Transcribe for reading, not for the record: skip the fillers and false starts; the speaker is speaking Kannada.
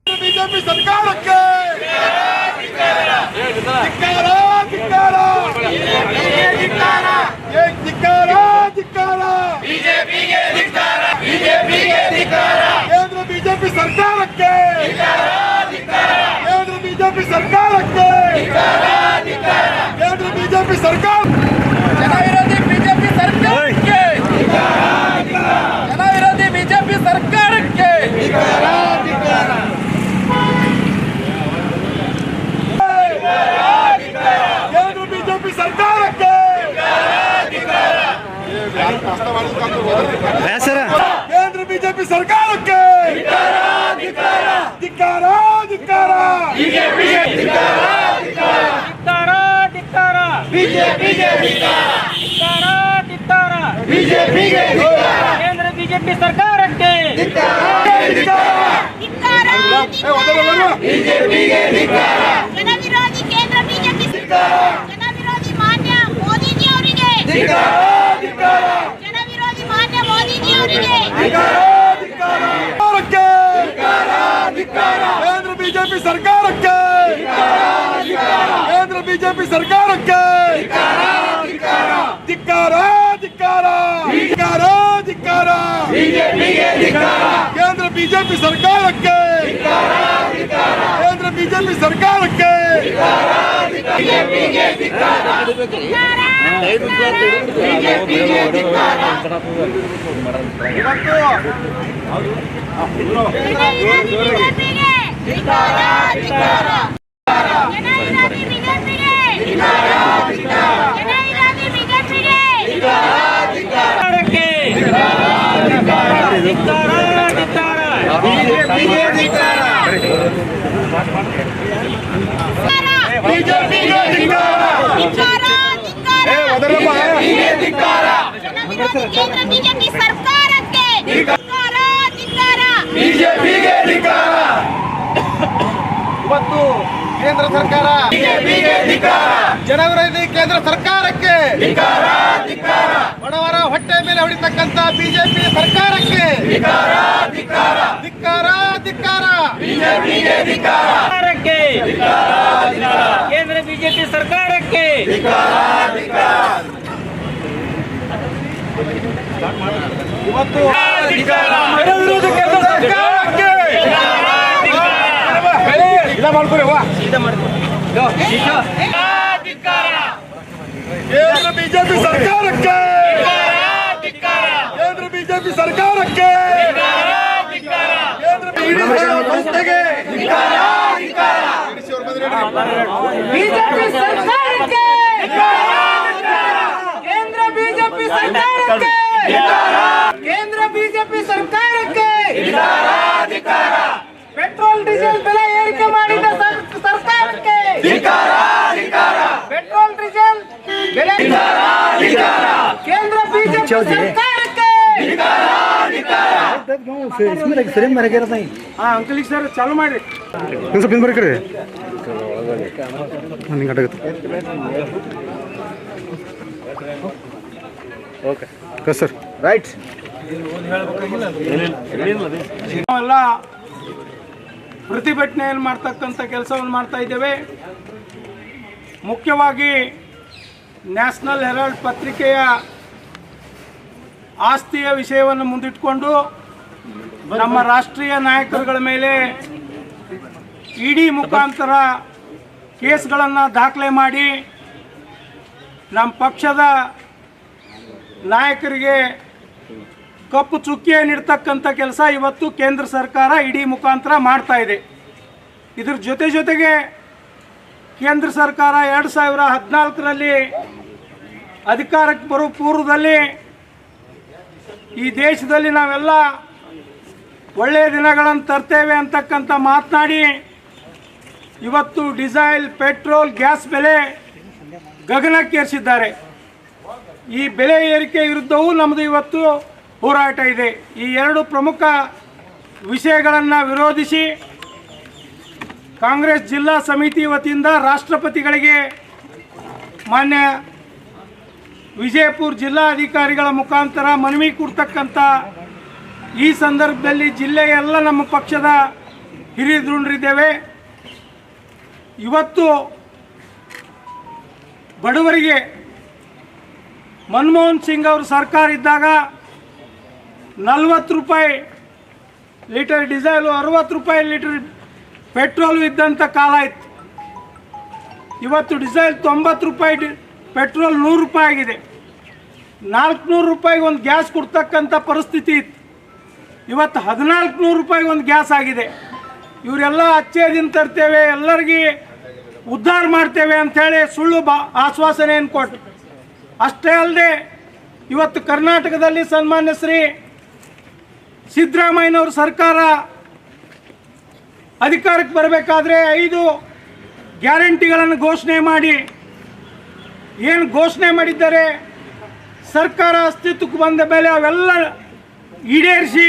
बीजेपी सरकार के केंद्र बीजेपी सरकार के केंद्र बीजेपी सरकार के केंद्र बीजेपी सरकार जन विरोधी बीजेपी सरकार के जन विरोधी बीजेपी सरकार के केंद्र बीजेपी सरकार के केंद्र बीजेपी सरकार के केंद्र बीजेपी सरकार के जन विरोधी केंद्र बीजेपी जन विरोधी मान्य मोदी जी ಅವರಿಗೆ जन विरोधी मान्य मोदी जी ಅವರಿಗೆ केंद्र बीजेपी सरकार के केंद्र बीजेपी सरकार के केंद्र बीजेपी सरकार के केंद्र बीजेपी सरकार के केंद्र बीजेपी सरकार के ಇವತ್ತು ಕೇಂದ್ರ ಸರ್ಕಾರ ಜನ ವಿರೋಧಿ ಕೇಂದ್ರ ಸರ್ಕಾರಕ್ಕೆ ಬಡವರ ಹೊಟ್ಟೆ ಮೇಲೆ ಹೊಡಿತಕ್ಕಂತ ಬಿಜೆಪಿ ಸರ್ಕಾರಕ್ಕೆ ಕೇಂದ್ರ ಬಿಜೆಪಿ ಸರ್ಕಾರಕ್ಕೆ ಇವತ್ತು ಜನ ವಿರೋಧಿ ಕೇಂದ್ರ ಸರ್ಕಾರಕ್ಕೆ केंद्र बीजेपी सरकार के केंद्र बीजेपी सरकार के बीजेपी सरकार के केंद्र बीजेपी सरकार के केंद्र बीजेपी सरकार के पेट्रोल डीजल ಬೆಲೆ ಏರಿಕೆ ಮಾಡಿದ ಸರ್ಕಾರಕ್ಕೆ पेट्रोल डीजल ಬೆಲೆ केंद्र बीजेपी सरकारಕ್ಕೆ अंकल सर चालू ಮಾಡಿ ಸ್ವಲ್ಪ ಹಿಂದೆ ಬರ್ರಿ ನಿಂಗೆ ಅಡಗುತ್ತೆ ಓಕೆ ಸರ್ ರೈಟ್ ನಾವೆಲ್ಲ ಪ್ರತಿಭಟನೆಯನ್ನು ಮಾಡ್ತಕ್ಕಂಥ ಕೆಲಸವನ್ನು ಮಾಡ್ತಾ ಇದ್ದೇವೆ. ಮುಖ್ಯವಾಗಿ ನ್ಯಾಷನಲ್ ಹೆರಾಲ್ಡ್ ಪತ್ರಿಕೆಯ ಆಸ್ತಿಯ ವಿಷಯವನ್ನು ಮುಂದಿಟ್ಟುಕೊಂಡು ನಮ್ಮ ರಾಷ್ಟ್ರೀಯ ನಾಯಕರುಗಳ ಮೇಲೆ ಇಡಿ ಮುಖಾಂತರ ಕೇಸ್ಗಳನ್ನು ದಾಖಲೆ ಮಾಡಿ ನಮ್ಮ ಪಕ್ಷದ ನಾಯಕರಿಗೆ ಕಪ್ಪು ಚುಕ್ಕಿಯನ್ನು ನೀಡ್ತಕ್ಕಂಥ ಕೆಲಸ ಇವತ್ತು ಕೇಂದ್ರ ಸರ್ಕಾರ ಇಡಿ ಮುಖಾಂತರ ಮಾಡ್ತಾ ಇದೆ. ಇದರ ಜೊತೆಗೆ ಕೇಂದ್ರ ಸರ್ಕಾರ 2014ರಲ್ಲಿ ಅಧಿಕಾರಕ್ಕೆ ಬರೋ ಪೂರ್ವದಲ್ಲಿ ಈ ದೇಶದಲ್ಲಿ ನಾವೆಲ್ಲ ಒಳ್ಳೆಯ ದಿನಗಳನ್ನು ತರ್ತೇವೆ ಅಂತಕ್ಕಂಥ ಮಾತನಾಡಿ ಇವತ್ತು ಡೀಸೆಲ್ ಪೆಟ್ರೋಲ್ ಗ್ಯಾಸ್ ಬೆಲೆ ಗಗನಕ್ಕೇರಿಸಿದ್ದಾರೆ. ಈ ಬೆಲೆ ಏರಿಕೆ ವಿರುದ್ಧವೂ ನಮ್ಮದು ಇವತ್ತು ಹೋರಾಟ ಇದೆ. ಈ ಎರಡು ಪ್ರಮುಖ ವಿಷಯಗಳನ್ನು ವಿರೋಧಿಸಿ ಕಾಂಗ್ರೆಸ್ ಜಿಲ್ಲಾ ಸಮಿತಿ ವತಿಯಿಂದ ರಾಷ್ಟ್ರಪತಿಗಳಿಗೆ ಮಾನ್ಯ ವಿಜಯಪುರ ಜಿಲ್ಲಾಧಿಕಾರಿಗಳ ಮುಖಾಂತರ ಮನವಿ ಕೊಡ್ತಕ್ಕಂಥ ಈ ಸಂದರ್ಭದಲ್ಲಿ ಜಿಲ್ಲೆಯ ಎಲ್ಲ ನಮ್ಮ ಪಕ್ಷದ ಹಿರಿಯರಿದ್ದೇವೆ. ಇವತ್ತು ಬಡವರಿಗೆ ಮನಮೋಹನ್ ಸಿಂಗ್ ಅವರು ಸರ್ಕಾರ ಇದ್ದಾಗ 40 ರೂಪಾಯಿ ಲೀಟರ್ ಡೀಸೆಲು, 60 ರೂಪಾಯಿ ಲೀಟರ್ ಪೆಟ್ರೋಲು ಇದ್ದಂಥ ಕಾಲ ಇತ್ತು. ಇವತ್ತು ಡೀಸೆಲ್ 90 ರೂಪಾಯಿ, ಪೆಟ್ರೋಲ್ 100 ರೂಪಾಯಿ ಆಗಿದೆ. 400 ರೂಪಾಯಿಗೆ ಒಂದು ಗ್ಯಾಸ್ ಕೊಡ್ತಕ್ಕಂಥ ಪರಿಸ್ಥಿತಿ ಇತ್ತು. ಇವತ್ತು 1400 ರೂಪಾಯಿಗೆ ಒಂದು ಗ್ಯಾಸ್ ಆಗಿದೆ. ಇವರೆಲ್ಲ ಅಚ್ಚೇ ದಿನ ತರ್ತೇವೆ, ಎಲ್ಲರಿಗೆ ಉದ್ಧಾರ ಮಾಡ್ತೇವೆ ಅಂಥೇಳಿ ಸುಳ್ಳು ಆಶ್ವಾಸನೆಯನ್ನು ಕೊಟ್ಟು, ಅಷ್ಟೇ ಅಲ್ಲದೆ ಇವತ್ತು ಕರ್ನಾಟಕದಲ್ಲಿ ಸನ್ಮಾನ್ಯ ಶ್ರೀ ಸಿದ್ದರಾಮಯ್ಯನವ್ರ ಸರ್ಕಾರ ಅಧಿಕಾರಕ್ಕೆ ಬರಬೇಕಾದ್ರೆ 5 ಗ್ಯಾರಂಟಿಗಳನ್ನು ಘೋಷಣೆ ಮಾಡಿ, ಏನು ಘೋಷಣೆ ಮಾಡಿದ್ದಾರೆ ಸರ್ಕಾರ ಅಸ್ತಿತ್ವಕ್ಕೆ ಬಂದ ಮೇಲೆ ಅವೆಲ್ಲ ಈಡೇರಿಸಿ